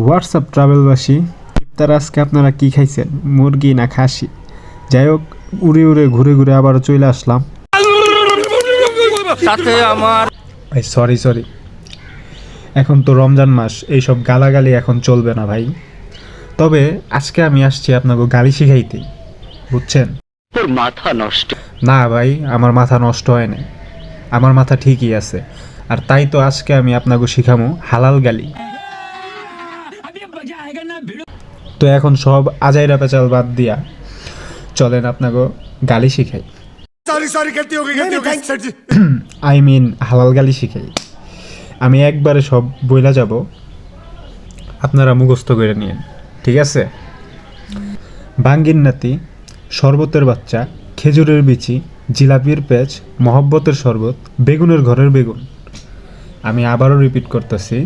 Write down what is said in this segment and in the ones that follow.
WhatsApp ট্রাভেলবাসী, ইফতার আজকে আপনারা কি খাইছেন, মুরগি না খাসি? যাই হোক, উড়ে উড়ে ঘুরে ঘুরে আবারও চলে আসলাম সাথে আমার ভাই। সরি, এখন তো রমজান মাস, এইসব গালাগালি এখন চলবে না ভাই। তবে আজকে আমি আসছি আপনাকে গালি শিখাইতে, বুঝছেন? তোর মাথা নষ্ট। না ভাই, আমার মাথা নষ্ট হয় না, আমার মাথা ঠিকই আছে। আর তাই তো আজকে আমি আপনাকে শিখামো হালাল গালি। তো এখন সব আজাইরা পেঁচাল বাদ দিয়া চলেন আপনাকে গালি শিখাই। আই মিন হালাল গালি শিখাই। আমি একবারে সব বইলা যাব, আপনারা মুখস্থ করে নিন, ঠিক আছে? বাঙ্গির নাতি, শরবতের বাচ্চা, খেজুরের বিচি, জিলাপির পেঁচ, মহব্বতের শরবত, বেগুনের ঘরের বেগুন। আমি আবারও রিপিট করতেছি,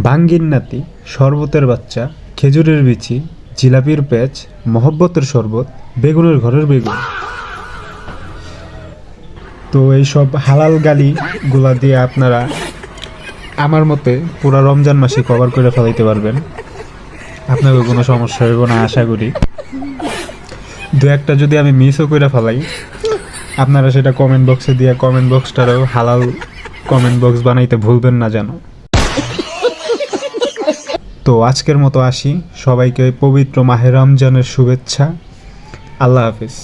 বাঙ্গির নাতি, শরবতের বাচ্চা, খেজুরের বিচি, জিলাপির পেঁচ, মহব্বতের শরবত, বেগুনের ঘরের বেগুন। তো এইসব হালাল গালিগুলা দিয়ে আপনারা আমার মতে পুরো রমজান মাসে কভার করে ফেলাইতে পারবেন। আপনাদের কোনো সমস্যা হইব না আশা করি। দু একটা যদি আমি মিসও করে ফেলাই, আপনারা সেটা কমেন্ট বক্সে দিয়ে কমেন্ট বক্সটারও হালাল কমেন্ট বক্স বানাইতে ভুলবেন না যেন। তো আজকের মতো আসি, সবাইকে পবিত্র মাহে রমজানের শুভেচ্ছা। আল্লাহ হাফিজ।